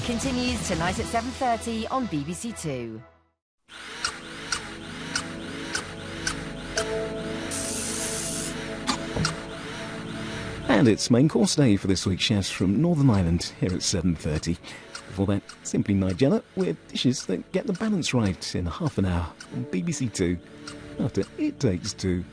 continues tonight at 7:30 on BBC Two. And it's main course day for this week's chefs from Northern Ireland here at 7:30. Before that, simply Nigella with dishes that get the balance right in half an hour on BBC Two after It Takes Two.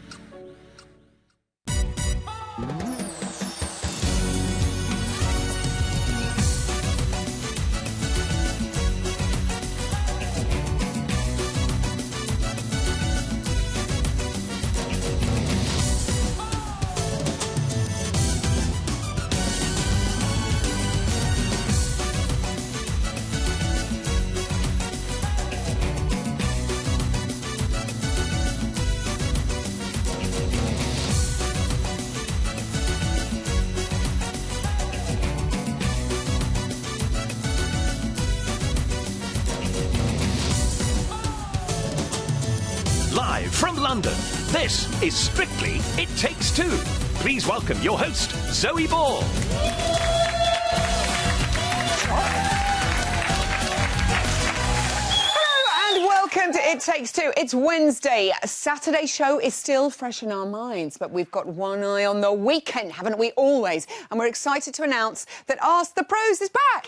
Live from London, this is Strictly It Takes Two. Please welcome your host, Zoe Ball. Hello and welcome to It Takes Two. It's Wednesday. Saturday's show is still fresh in our minds, but we've got one eye on the weekend, haven't we always? And we're excited to announce that Ask the Pros is back.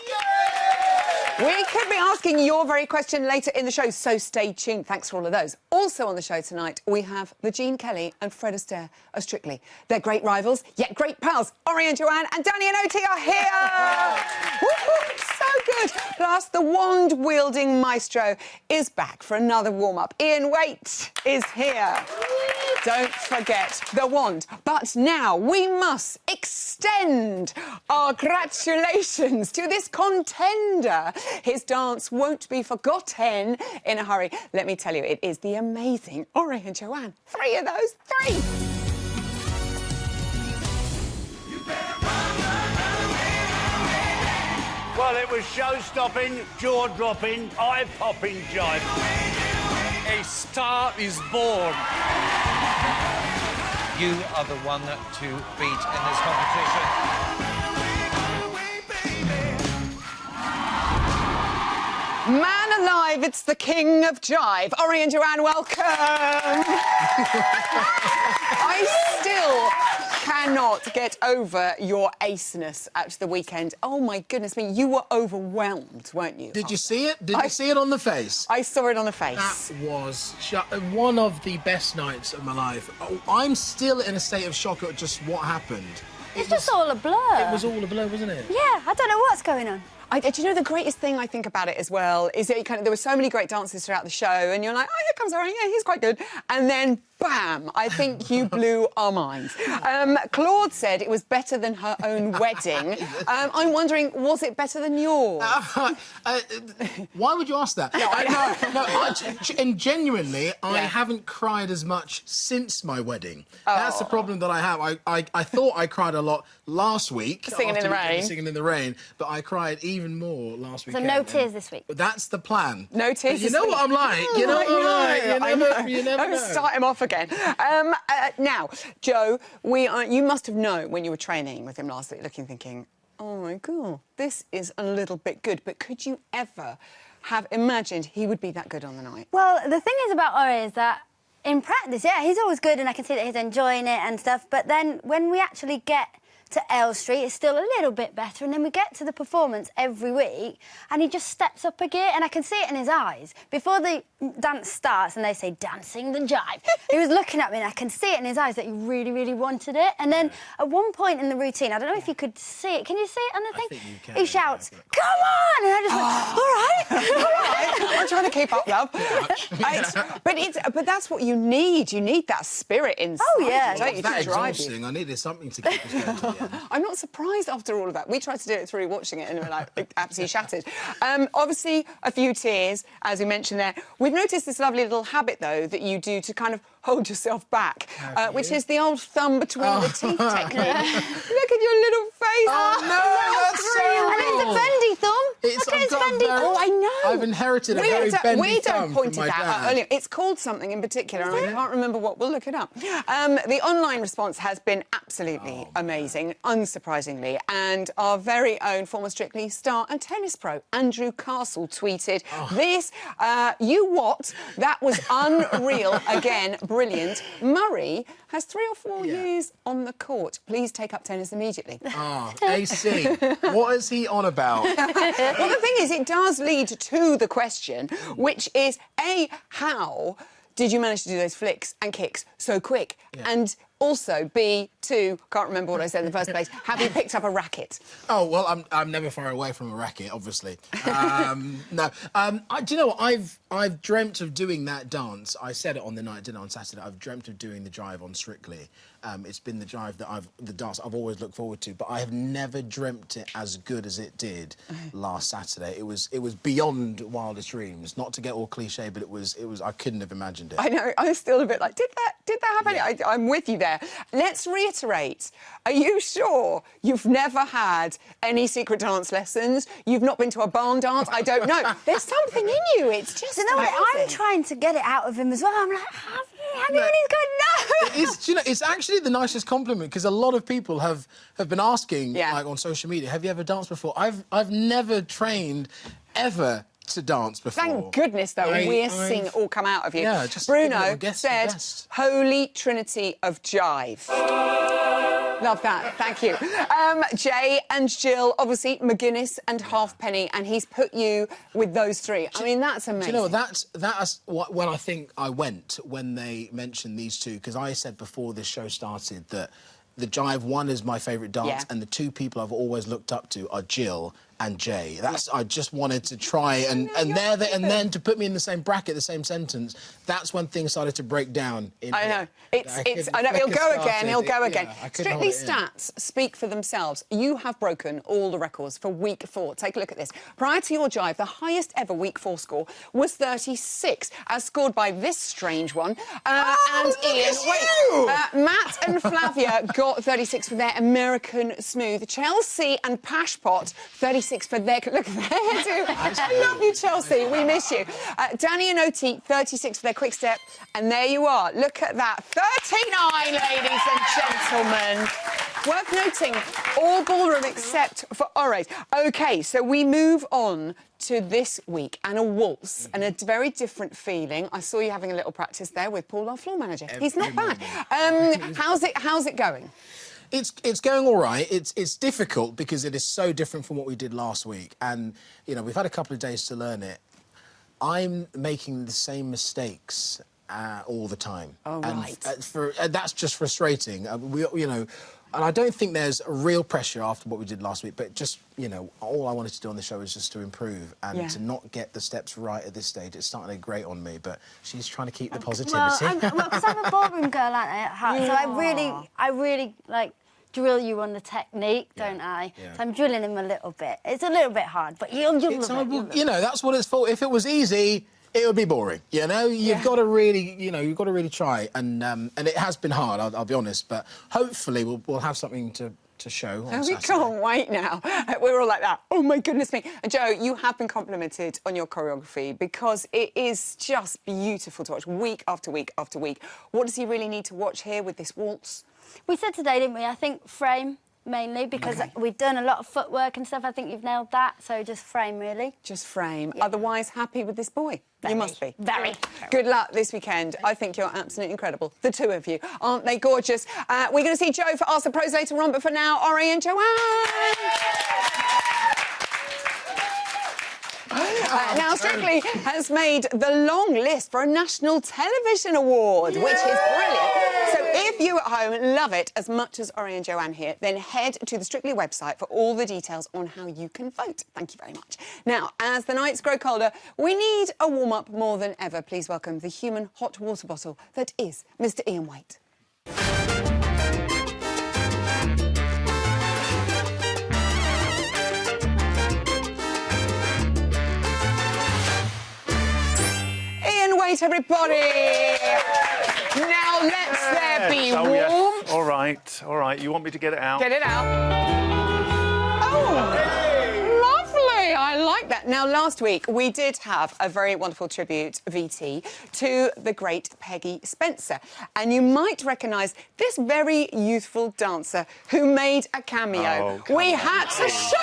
We could be asking your very question later in the show, so stay tuned. Thanks for all of those. Also on the show tonight, we have Gene Kelly and Fred Astaire of Strictly. They're great rivals, yet great pals. Ori and Joanne and Danny and Oti are here. Woo-hoo, so good. Plus, the wand-wielding maestro is back for another warm-up. Ian Waite is here. Don't forget the wand. But now we must extend our gratulations to this contender. His dance won't be forgotten in a hurry. Let me tell you, it is the amazing Ori and Joanne. Three of those, three. Well, it was show-stopping, jaw-dropping, eye-popping jive. A star is born. You are the one to beat in this competition. Man alive, it's the king of jive. Ori and Joanne, welcome. I still cannot get over your aceness at the weekend. Oh, my goodness me, you were overwhelmed, weren't you? Did you see it? Did you see it on the face? I saw it on the face. That was one of the best nights of my life. Oh, I'm still in a state of shock at just what happened. It's just all a blur. It was all a blur, wasn't it? Yeah, I don't know what's going on. Do you know the greatest thing I think about it as well is that there were so many great dancers throughout the show, and you're like, oh, here comes Ori, yeah, he's quite good. And then, bam, I think you blew our minds. Claude said it was better than her own wedding. I'm wondering, was it better than yours? Why would you ask that? And genuinely, I haven't cried as much since my wedding. Oh. That's the problem that I have. I thought I cried a lot last week. Singing in the rain. Singing in the rain, but I cried even more last week. So no tears this week? That's the plan. No tears. You know what I'm like. You know what I'm like. You never know. Don't start him off again. Now, Joe, you must have known when you were training with him last week, thinking, oh my God, this is a little bit good. But could you ever have imagined he would be that good on the night? Well, the thing is about Ori is that in practice, yeah, he's always good and I can see that he's enjoying it and stuff. But then when we actually get to L Street, it's still a little bit better, and then we get to the performance every week and he just steps up a gear, and I can see it in his eyes. Before the dance starts and they say dancing the jive, he was looking at me and I can see it in his eyes that he really, really wanted it. And then at one point in the routine, I don't know if you could see it, can you see it on the thing? I think you can, he shouts, come on! And I just went, all right. I'm trying to keep up, love. But that's what you need. You need that spirit inside. Oh, yeah. Don't you, that to drive exhausting. you. I needed something to keep us going to the end. I'm not surprised after all of that. We tried to do it through watching it and we're like absolutely shattered. Obviously, a few tears, as we mentioned there. We've noticed this lovely little habit, though, that you do to kind of hold yourself back, which is the old thumb between the teeth technique. Look at your little face. Oh, no, that's so And it's a bendy thumb. It's, Look always bendy. Oh, I know. I've inherited a very bendy We thumb don't point from it my out dad. earlier. It's called something in particular, and I can't remember what. We'll look it up. The online response has been absolutely amazing, unsurprisingly, and our very own former Strictly star and tennis pro, Andrew Castle, tweeted, this, you what? That was unreal. Again, brilliant. Murray has 3 or 4 years on the court. Please take up tennis immediately. AC, what is he on about? Well, the thing is, it does lead to the question, which is, A, how did you manage to do those flicks and kicks so quick? And also, B, 2, can't remember what I said in the first place, have you picked up a racket? Oh, well, I'm never far away from a racket, obviously. No. Do you know what? I've dreamt of doing that dance. I said it on the night dinner on Saturday. I've dreamt of doing the drive on Strictly. It's been the drive that the dance I've always looked forward to, but I have never dreamt it as good as it did last Saturday. It was beyond wildest dreams. Not to get all cliche, but it was. I couldn't have imagined it. I know. I'm still a bit like, did that happen? Yeah. I'm with you there. Let's reiterate. Are you sure you've never had any secret dance lessons? You've not been to a barn dance? I don't know. There's something in you. It's just. You know what? I'm trying to get it out of him as well. I'm like, have you? And he's going, no. Do you know, it's actually the nicest compliment because a lot of people have been asking, like on social media, have you ever danced before? I've never trained ever to dance before. Thank goodness, though, we're seeing it all come out of you. Yeah, just Bruno said, Holy Trinity of Jive. Love that, thank you. Jay and Jill, obviously, McGuinness and Halfpenny, and he's put you with those 3. I mean, that's amazing. Do you know, that's what, when I think I went, when they mentioned these 2, because I said before this show started that the Jive 1 is my favourite dance, and the 2 people I've always looked up to are Jill and Jay. I just wanted to try and then to put me in the same bracket, the same sentence. That's when things started to break down. I know. I know. He'll go again. He'll go again. Strictly stats speak for themselves. You have broken all the records for week 4. Take a look at this. Prior to your Jive, the highest ever week 4 score was 36, as scored by this strange one. And Ian. Matt and Flavia got 36 for their American Smooth. Chelsea and Pashpot 36 for their... Look at that, too. I love you, Chelsea. We miss you. Danny and Oti, 36 for their quick step. And there you are. Look at that. 39, ladies and gentlemen. Worth noting, all ballroom except for Ores. OK, so we move on to this week and a waltz and a very different feeling. I saw you having a little practice there with Paul, our floor manager. He's not bad. How's it going? It's going all right. It's difficult because it is so different from what we did last week. And, you know, we've had a couple of days to learn it. I'm making the same mistakes all the time. Oh, right. And that's just frustrating. You know, and I don't think there's a real pressure after what we did last week, but just, you know, all I wanted to do on the show is just to improve and to not get the steps right at this stage. It's starting to grate on me, but she's trying to keep the positivity. Well, because I'm a ballroom girl, aren't I, at heart? So I really, like, drill you on the technique, don't I? Yeah. So I'm drilling him a little bit. It's a little bit hard, but you'll love it. You know, that's what it's for. If it was easy, it would be boring. You know, you've got to really, you've got to really try. And it has been hard, I'll be honest. But hopefully we'll have something to show on Saturday. We can't wait now. We're all like that. Oh, my goodness me. And, Joe, you have been complimented on your choreography because it is just beautiful to watch week after week after week. What does he really need to watch here with this waltz? We said today, didn't we? I think frame, mainly, because we've done a lot of footwork and stuff. I think you've nailed that, so just frame, really. Just frame. Yeah. Otherwise, happy with this boy? Very, you must be. Very. Good luck this weekend. I think you're absolutely incredible. The 2 of you. Aren't they gorgeous? We're going to see Joe for Ask the Pros later on, but for now, Ori and Joanne. Now, Strictly has made the long list for a National Television Award, which is brilliant. So if you at home love it as much as Ori and Joanne here, then head to the Strictly website for all the details on how you can vote. Thank you very much. Now, as the nights grow colder, we need a warm-up more than ever. Please welcome the human hot water bottle that is Mr. Ian Waite. Wait, everybody! Now, let's there be warm. Yes. All right. You want me to get it out? Get it out. Oh, lovely. I like that. Now, last week, we did have a very wonderful tribute, VT, to the great Peggy Spencer. And you might recognise this very youthful dancer who made a cameo. Oh, we had to show...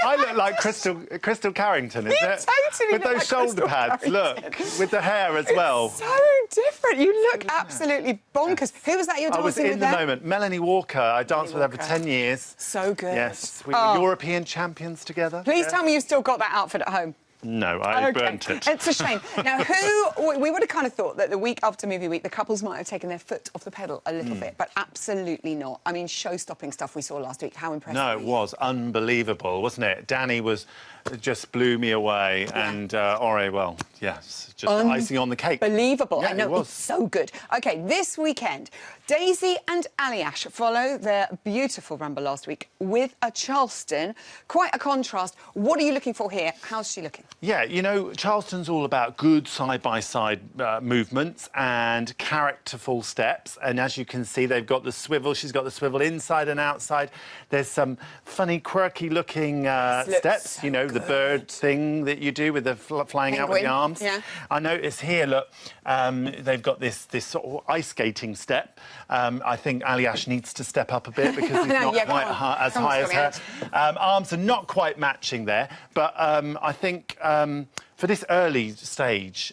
I look like Crystal Carrington, is You it? totally with look those like shoulder Crystal pads, Carrington. look, with the hair as well. So different. You look absolutely bonkers. Who was that you're dancing I was with in the there? moment. Melanie Walker. I danced with her for 10 years. So good. Yes, we were European champions together. Please tell me you've still got that outfit at home. No, I burnt it. It's a shame. Now, we would have kind of thought that the week after movie week, the couples might have taken their foot off the pedal a little bit, but absolutely not. I mean, show-stopping stuff we saw last week. How impressive. No, it was unbelievable, wasn't it? Danny just blew me away, and Ore, well, yes, just icing on the cake. Believable. Yeah, I know, it was. it's so good. OK, this weekend, Daisy and Aliash follow their beautiful rumba last week with a Charleston. Quite a contrast. What are you looking for here? How's she looking? Yeah, you know, Charleston's all about good side-by-side movements and characterful steps. And as you can see, they've got the swivel. She's got the swivel inside and outside. There's some funny, quirky-looking steps, so you know, the bird thing that you do with the flying out with the arms. Yeah. I notice here, look, they've got this sort of ice skating step. I think Aliash needs to step up a bit because he's not quite as high as her. Arms are not quite matching there, but I think for this early stage,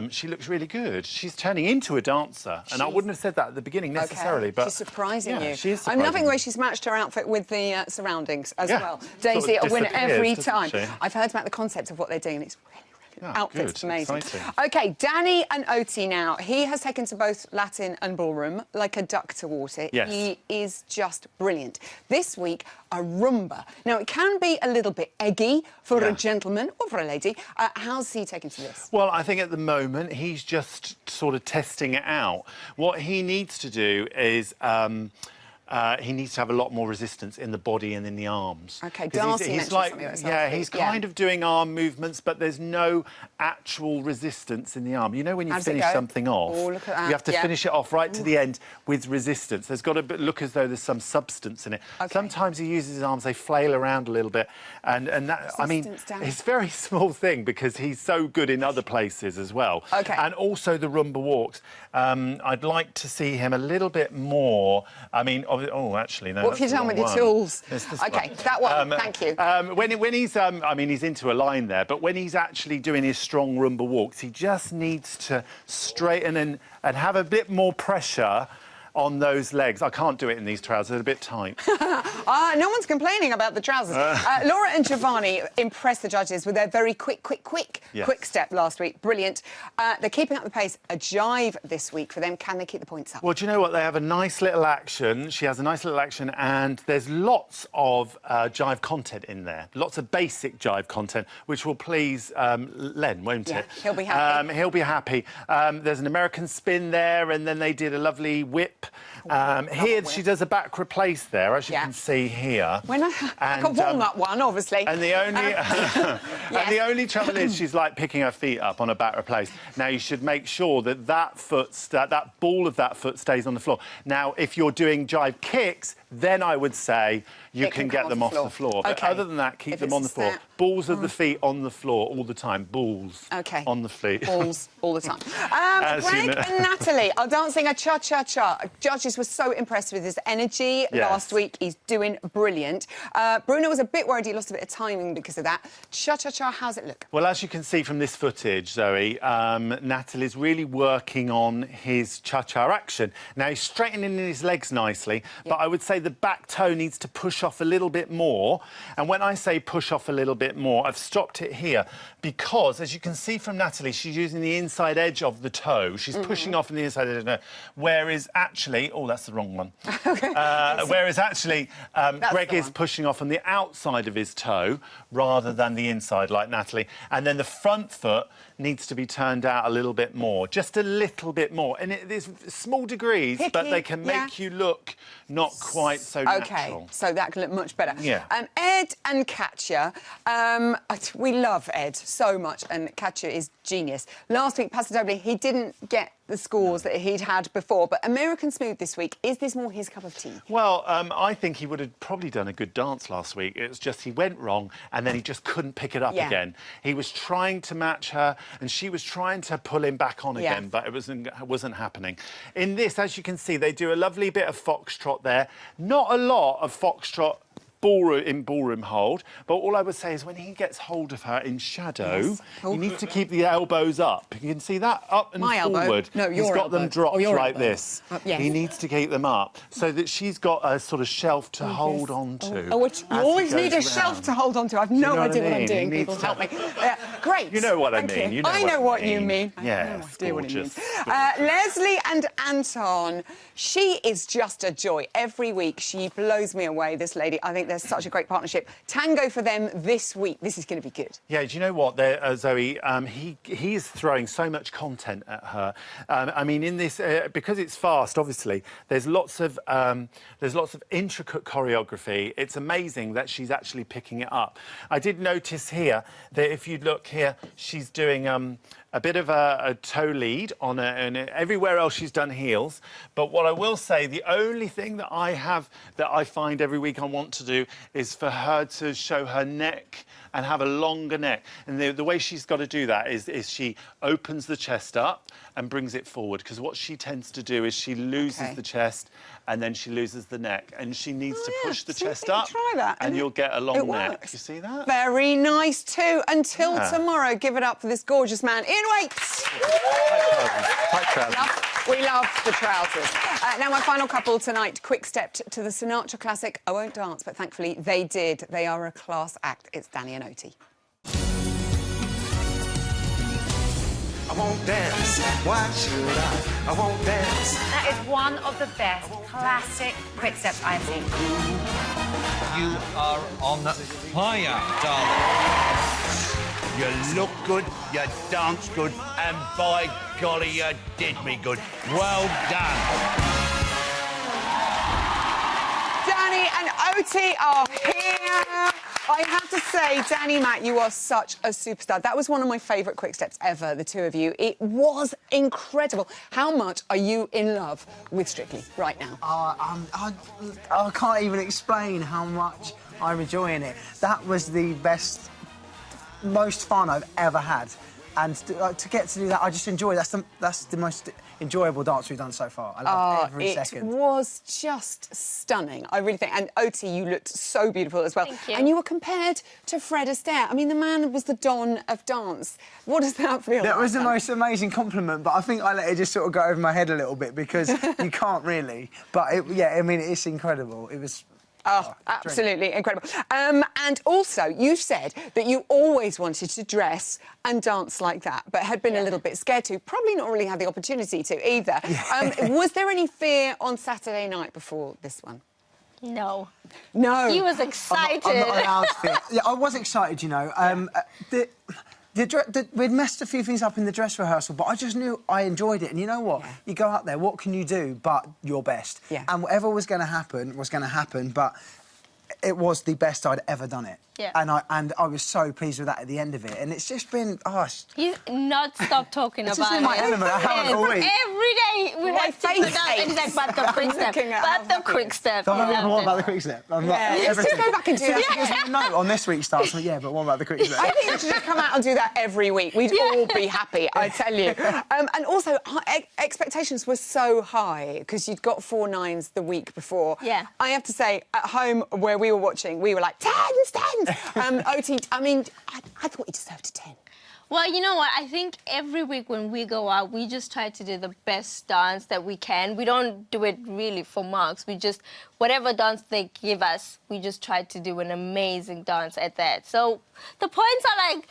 she looks really good. She's turning into a dancer, and I wouldn't have said that at the beginning necessarily, but she's surprising you. She is surprising. I'm loving the way she's matched her outfit with the surroundings as well. Daisy, Sort of a winner every disappears, time. doesn't she? I've heard about the concept of what they're doing, and it's really outfit's good. amazing. Exciting. OK, Danny and Oti now. He has taken to both Latin and ballroom like a duck to water. Yes. He is just brilliant. This week, a rumba. Now, it can be a little bit eggy for a gentleman or for a lady. How's he taken to this? Well, I think at the moment he's just sort of testing it out. What he needs to do is he needs to have a lot more resistance in the body and in the arms. OK, Darcy mentioned something about yeah, he's kind of doing arm movements, but there's no actual resistance in the arm. You know, when you finish something off, look at that. you have to finish it off right to the end with resistance. There's got to look as though there's some substance in it. Sometimes he uses his arms, they flail around a little bit, and that, I mean, it's a very small thing because he's so good in other places as well. OK. And also the rumba walks. I'd like to see him a little bit more. I mean, oh, actually, no. What have you done with your tools? OK, that one. Thank you. When he's, I mean, he's into a line there, but when he's actually doing his strong rumba walks, he just needs to straighten and have a bit more pressure on those legs. I can't do it in these trousers, they're a bit tight. No one's complaining about the trousers. Laura and Giovanni impressed the judges with their very quick step last week. Brilliant. They're keeping up the pace. A jive this week for them. Can they keep the points up? Well, do you know what? They have a nice little action. She has a nice little action, and there's lots of jive content in there. Lots of basic jive content, which will please Len, won't it? He'll be happy. He'll be happy. There's an American spin there, and then they did a lovely whip. Here, she does a back replace there, as you can see here. Like a walnut one, obviously. And the only and the only trouble is she's like picking her feet up on a back replace. Now you should make sure that that ball of that foot stays on the floor. Now, if you're doing jive kicks, then I would say you can get them off the floor. But other than that, keep them on the floor. Balls of the feet on the floor all the time. Balls on the feet. Balls all the time. Greg and Natalie are dancing a cha-cha-cha. Judges were so impressed with his energy last week. He's doing brilliant. Bruno was a bit worried he lost a bit of timing because of that. Cha-cha-cha, how's it look? Well, as you can see from this footage, Zoe, Natalie's really working on his cha-cha action. Now, he's straightening in his legs nicely, but I would say the back toe needs to push off a little bit more. And when I say push off a little bit more, I've stopped it here because, as you can see from Natalie, she's using the inside edge of the toe. She's pushing off on the inside edge of the toe, whereas actually... Oh, that's the wrong one. Whereas actually, Greg is pushing off on the outside of his toe rather than the inside, like Natalie. And then the front foot needs to be turned out a little bit more, just a little bit more. And there's small degrees, but they can make you look not quite so natural. So that can look much better. Yeah. Ed and Katya, we love Ed so much, and Katya is genius. Last week, Pastor Dobley, he didn't get the scores that he'd had before. But American Smooth this week, is this more his cup of tea? Well, I think he would have probably done a good dance last week. It was just he went wrong and then he just couldn't pick it up again. He was trying to match her and she was trying to pull him back on again, but it wasn't happening. In this, as you can see, they do a lovely bit of foxtrot there. Not a lot of foxtrot ballroom hold, but all I would say is when he gets hold of her in shadow, you need to keep the elbows up. You can see that up and forward. No, He's got them dropped like this. Yes. He needs to keep them up so that she's got a sort of shelf to hold on to. You always need a shelf to hold on to. I've no idea what I'm doing. People help me. Great. You know what I mean. You know I know what you mean. Yeah, gorgeous. Leslie and Anton, she is just a joy. Every week she blows me away, this lady. I think there's such a great partnership. Tango for them this week. This is going to be good. Yeah, do you know what, Zoe? He's throwing so much content at her. I mean, in this, because it's fast, obviously, there's lots of intricate choreography. It's amazing that she's actually picking it up. I did notice here that if you look here, she's doing a bit of a toe lead on her, and everywhere else she's done heels. But what I will say, the only thing that I find every week I want to do is for her to show her neck and have a longer neck. And the way she's got to do that is she opens the chest up and brings it forward, because what she tends to do is she loses the chest and then she loses the neck, and she needs to push the chest up. Try that, and you'll get a long neck. Works. You see that? Very nice too. Until tomorrow, give it up for this gorgeous man in weights. We love the trousers. Now, my final couple tonight, quick stepped to the Sinatra classic I Won't Dance, but thankfully they did. They are a class act. It's Danny and Oti. I won't dance. Why should I? I won't dance. That is one of the best classic quick steps I've seen. You are on fire, darling. You look good, you dance good, and by golly, you did me good. Well done. Danny and Oti are here. I have to say, Danny, Matt, you are such a superstar. That was one of my favourite quick steps ever, the two of you. It was incredible. How much are you in love with Strictly right now? I can't even explain how much I'm enjoying it. That was the best, most fun I've ever had. And to get to do that, I just enjoy it. That's the most enjoyable dance we've done so far. I love every second. It was just stunning, I really think. And Oti, you looked so beautiful as well. Thank you. And you were compared to Fred Astaire. I mean, the man was the Don of dance. What does that feel like? That was the most amazing compliment, but I think I let it just sort of go over my head a little bit because you can't really. But, yeah, I mean, it's incredible. It was... Oh, absolutely incredible. And also, you said that you always wanted to dress and dance like that, but had been a little bit scared to. Probably not really had the opportunity to either. Was there any fear on Saturday night before this one? No. No. He was excited. I'm not allowed to feel... Yeah, I was excited, you know. We'd messed a few things up in the dress rehearsal, but I just knew I enjoyed it. And you know what? Yeah. You go out there, what can you do but your best? Yeah. And whatever was going to happen, but it was the best I'd ever done it. Yeah. And I was so pleased with that at the end of it. And it's just been... He's not stopped talking about it. It's just in my element. I haven't all week. Every day we have to do that. And he's like, but the quick step. But the quick step. What about the quick step? I'm like, everything. Go back and do that. She gives me a note on this week's starts. Yeah, but what about the quick step? I think you should just come out and do that every week. We'd all be happy, I tell you. And also, expectations were so high because you'd got 4 9s the week before. Yeah. I have to say, at home where we were watching, we were like, 10s. Oti, I mean, I thought you deserved a 10. Well, you know what? I think every week when we go out, we just try to do the best dance that we can. We don't do it really for marks. We just, whatever dance they give us, we just try to do an amazing dance at that. So the points are like,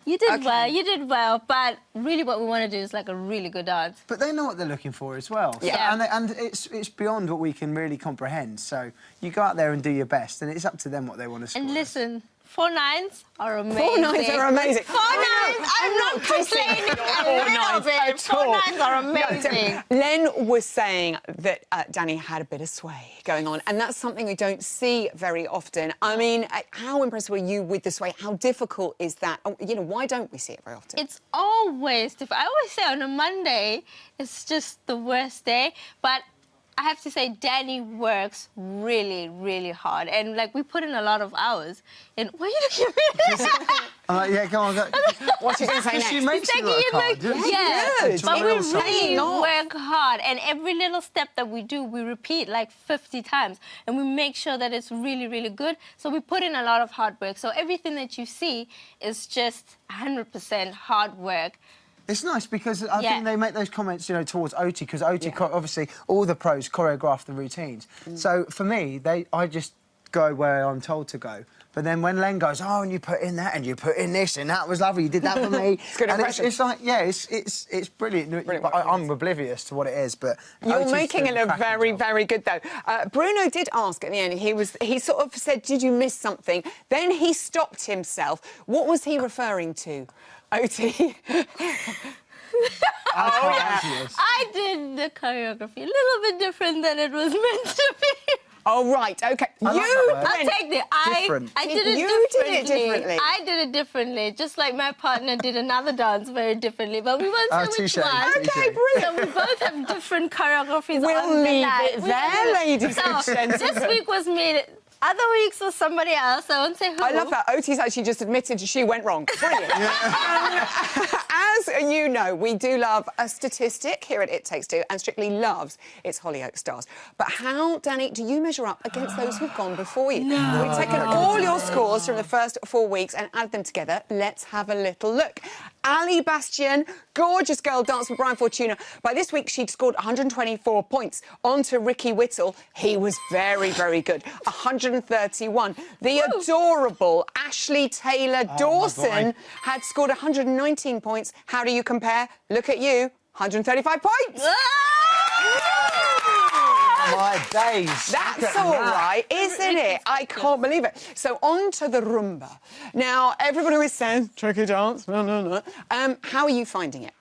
you did well, but really what we want to do is like a really good dance. But they know what they're looking for as well. Yeah. So, and it's beyond what we can really comprehend. So you go out there and do your best, and it's up to them what they want to score. And listen, 4 9s are amazing. 4 9s are amazing. 4 9s, I'm not complaining a little bit. 4 9s are amazing. Len was saying that Danny had a bit of sway going on, and that's something we don't see very often. I mean, how impressed were you with the sway? How difficult is that? You know, why don't we see it very often? It's always difficult. I always say on a Monday, it's just the worst day, but I have to say, Danny works really, really hard. And, like, we put in a lot of hours. And why are you looking at me? Yeah, go on. Go. What's you going to say next? She makes you look hard. Yeah, but we really not. work hard. And every little step that we do, we repeat, like, 50 times. And we make sure that it's really, really good. So we put in a lot of hard work. So everything that you see is just 100% hard work. It's nice because I think they make those comments, you know, towards Oti, because Oti, obviously, all the pros choreograph the routines. So for me, I just go where I'm told to go. But then when Len goes, oh, and you put in that, and you put in this, and that was lovely, you did that for me. It's good impression. It's like, yeah, it's brilliant. But I'm oblivious to what it is, but you're Oti's making it look very, very good, though. Bruno did ask at the end. He sort of said, "Did you miss something?" Then he stopped himself. What was he referring to? Oti. I did the choreography a little bit different than it was meant to be. Oh, right, OK. I'll take it. I did it differently. I did it differently, just like my partner did another dance very differently. But we won't say which one. OK, brilliant. So we both have different choreographies. We'll leave it there, ladies and gentlemen. This week was me. Other weeks was somebody else. I won't say who. I love that. Oti's actually just admitted she went wrong. Brilliant. As you know, we do love a statistic here at It Takes Two, and Strictly loves its Hollyoaks stars. But how, Danny, do you measure up against those who've gone before you? No. We've taken all your scores from the first 4 weeks and added them together. Let's have a little look. Ali Bastian, gorgeous girl, danced with Brian Fortuna. By this week, she'd scored 124 points. On to Ricky Whittle. He was very, very good. 131. The adorable Ashley Taylor-Dawson had scored 119 points. How do you compare? Look at you, 135 points. My days. That's all right, isn't it? I can't believe it. So on to the rumba. Now, everybody was saying, tricky dance, no. How are you finding it?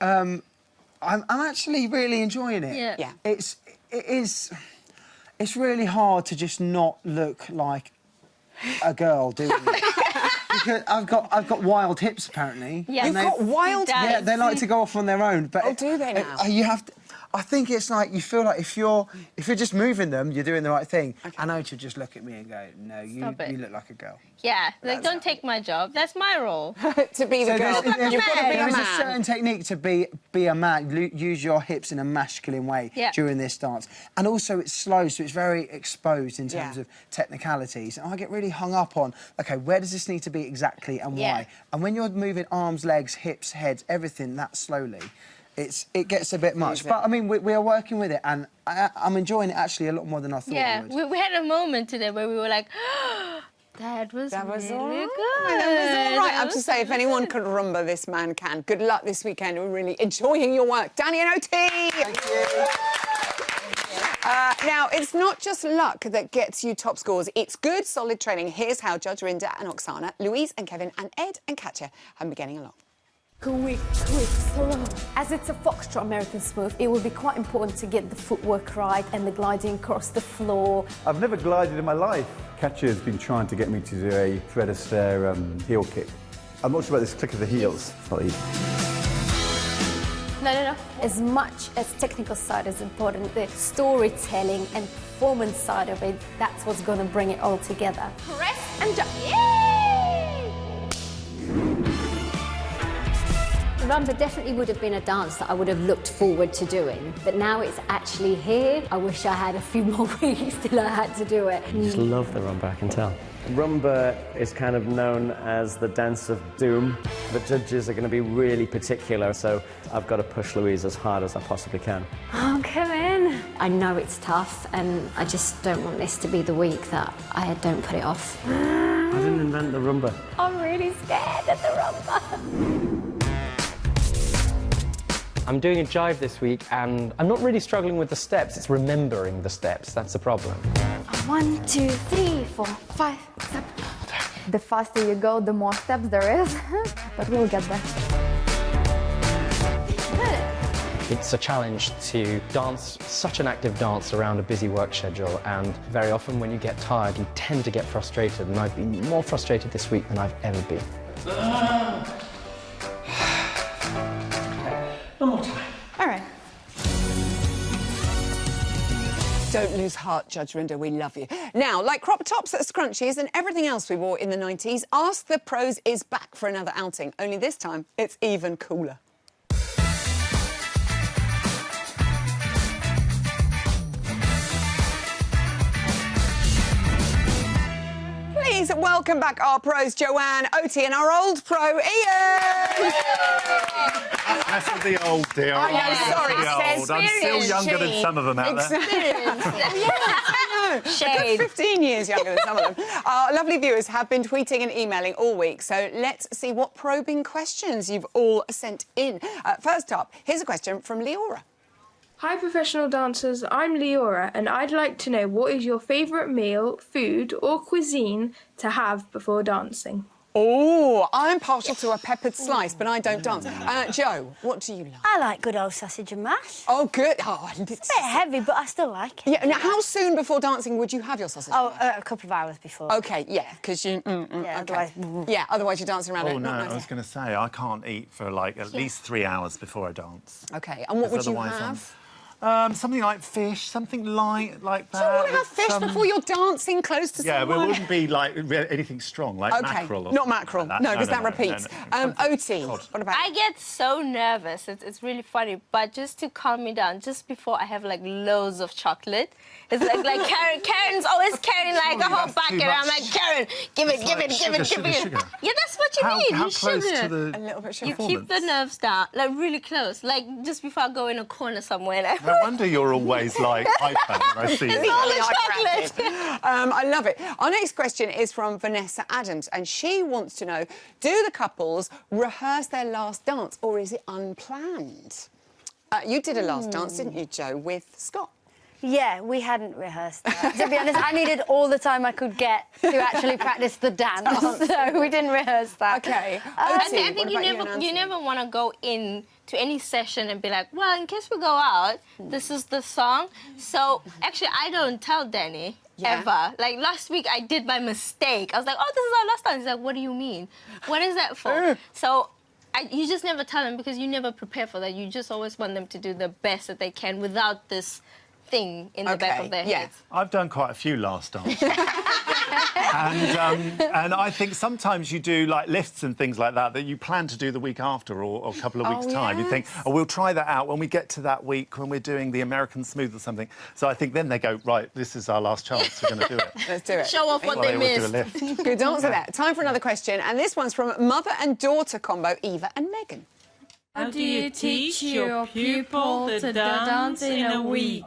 I'm actually really enjoying it. Yeah. It's really hard to just not look like a girl doing it. Because I've got wild hips, apparently. Yeah. You've got wild hips? Yeah, they like to go off on their own. But do they now? You have to... I think it's like you feel like if you're just moving them, you're doing the right thing. Okay. I know to just look at me and go, no, you look like a girl. Yeah, like don't take my job. That's my role. To be the girl. You've got to be a man. There's a certain technique to be a man. Use your hips in a masculine way during this dance. And also it's slow, so it's very exposed in terms of technicalities. And I get really hung up on, OK, where does this need to be exactly and why? And when you're moving arms, legs, hips, heads, everything that slowly, it gets a bit much. But, I mean, we are working with it, and I'm enjoying it actually a lot more than I thought I would. Yeah, we had a moment today where we were like, that was really good. That was all right. I have to say, if anyone can rumba, this man can. Good luck this weekend. We're really enjoying your work. Danny and Oti! Thank you. Now, it's not just luck that gets you top scores. It's good, solid training. Here's how Judge Rinda and Oksana, Louise and Kevin and Ed and Katya have been getting along. Quick, slow. As it's a foxtrot American smooth, it will be quite important to get the footwork right and the gliding across the floor. I've never glided in my life. Katya's been trying to get me to do a thread a stair heel kick. I'm not sure about this click of the heels. It's not easy. No. As much as technical side is important, the storytelling and performance side of it, that's what's going to bring it all together. Press and jump. Rumba definitely would have been a dance that I would have looked forward to doing, but now it's actually here. I wish I had a few more weeks till I had to do it. You just love the rumba, I can tell. Rumba is kind of known as the dance of doom. The judges are going to be really particular, so I've got to push Louise as hard as I possibly can. Oh, come in. I know it's tough, and I just don't want this to be the week that I don't put it off. I didn't invent the rumba. I'm really scared of the rumba. I'm doing a jive this week, and I'm not really struggling with the steps. It's remembering the steps. That's the problem. 1, 2, 3, 4, 5, 7. The faster you go, the more steps there is, but we'll get there. It's a challenge to dance such an active dance around a busy work schedule, and very often when you get tired, you tend to get frustrated, and I've been more frustrated this week than I've ever been. One more time. All right. Don't lose heart, Judge Rinder, we love you. Now, like crop tops, scrunchies and everything else we wore in the 90s, Ask the Pros is back for another outing, only this time it's even cooler. Please welcome back our pros, Joanne, Oti, and our old pro, Ian! That's with the old, dear. I know, sorry, I'm still younger than some of them out there. I know. Shade. 15 years younger than some of them. Our lovely viewers have been tweeting and emailing all week, so let's see what probing questions you've all sent in. First up, here's a question from Leora. Hi professional dancers, I'm Leora and I'd like to know what is your favourite meal, food or cuisine to have before dancing? Oh, I'm partial to a peppered slice, but I don't dance. Jo, what do you like? I like good old sausage and mash. Oh, good. Oh, It's a bit heavy, but I still like it. Yeah, now how soon before dancing would you have your sausage? Oh, a couple of hours before. OK, yeah, because you... yeah, okay. Otherwise you're dancing around it. Oh, no, Not nice. I was going to say, I can't eat for, like, at least 3 hours before I dance. OK, and what would you Otherwise, have? Something like fish, something light like that. Do you want to have fish before you're dancing close to Yeah, someone? but it wouldn't be like anything strong, like mackerel or not mackerel. like No, because that no, repeats. no. Oti, what about I get so nervous. It's really funny. But just to calm me down, just before I have like loads of chocolate, it's like Karen's always carrying like a whole bucket. And I'm like, Karen, give it. Yeah, that's what you need. How You close sugar. to the a little bit You keep the nerves down, like really close, like just before I go in a corner somewhere. Like, No wonder you're always like hyper when I see you. it's all the chocolate. I love it. Our next question is from Vanessa Adams, and she wants to know, do the couples rehearse their last dance, or is it unplanned? You did a last dance, didn't you, Jo, with Scott? Yeah, we hadn't rehearsed that. To be honest, I needed all the time I could get to actually practice the dance, so we didn't rehearse that. OK. I think you never want to go in to any session and be like, well, in case we go out, this is the song. So actually, I don't tell Danny ever. Like last week, I did by mistake. I was like, oh, this is our last dance. He's like, what do you mean? What is that for? So you just never tell them because you never prepare for that. You just always want them to do the best that they can without this thing in the back of their heads. I've done quite a few last dances. and I think sometimes you do like lifts and things like that you plan to do the week after or a couple of weeks' time. You think, oh, we'll try that out when we get to that week when we're doing the American Smooth or something. So I think then they go, right, this is our last chance. We're going to do it. Let's do it. Show off what they missed. Good answer there. Time for another question, and this one's from mother and daughter combo, Eva and Megan. How do you teach your pupil to dance in a week?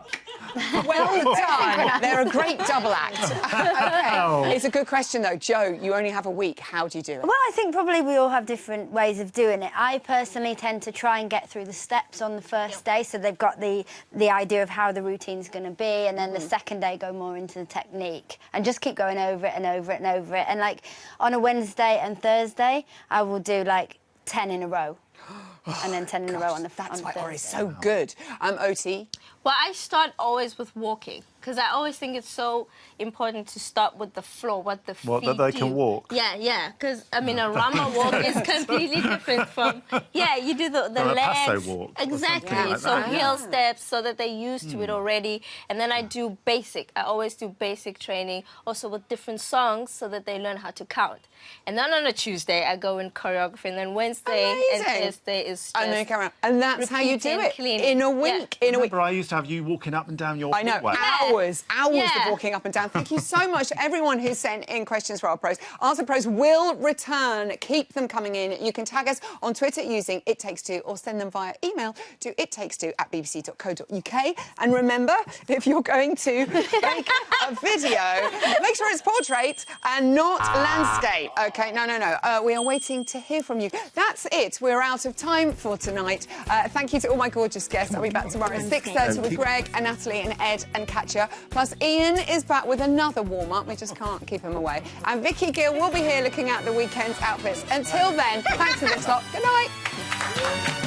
Well done. They're a great double act. Okay. It's a good question, though. Jo, you only have a week. How do you do it? Well, I think probably we all have different ways of doing it. I personally tend to try and get through the steps on the first day, so they've got the idea of how the routine's going to be, and then the second day go more into the technique, and just keep going over it and over it and over it. And, like, on a Wednesday and Thursday, I will do, like, 10 in a row. And then 10 in a row on the That's why Thursday. Ori's so good. Oti? Well, I start always with walking because I always think it's so important to start with the floor, what the feet that they do. can walk? Yeah, because, I mean, a Rama walk is completely different from... Yeah, you do the From a legs. passo walk or Exactly. something like So that. heel steps so that they're used to it already. And then I do basic. I always do basic training also with different songs so that they learn how to count. And then on a Tuesday, I go in choreography. And then Wednesday and Thursday is just... And that's how you do it cleaning. in a week. I remember I used to have you walking up and down your I know, footway. hours of walking up and down. Thank you so much to everyone who sent in questions for our pros. Answer Pros will return. Keep them coming in. You can tag us on Twitter using It Takes Two or send them via email to ittakes2@bbc.co.uk. And remember, if you're going to make a video, make sure it's portrait and not landscape. OK, no. We are waiting to hear from you. That's it. We're out. out of time for tonight. Thank you to all my gorgeous guests. I'll be back tomorrow at 6:30 with Greg and Natalie and Ed and Katja. Plus, Ian is back with another warm-up. We just can't keep him away. And Vicky Gill will be here looking at the weekend's outfits. Until then, thanks to this lot. Good night.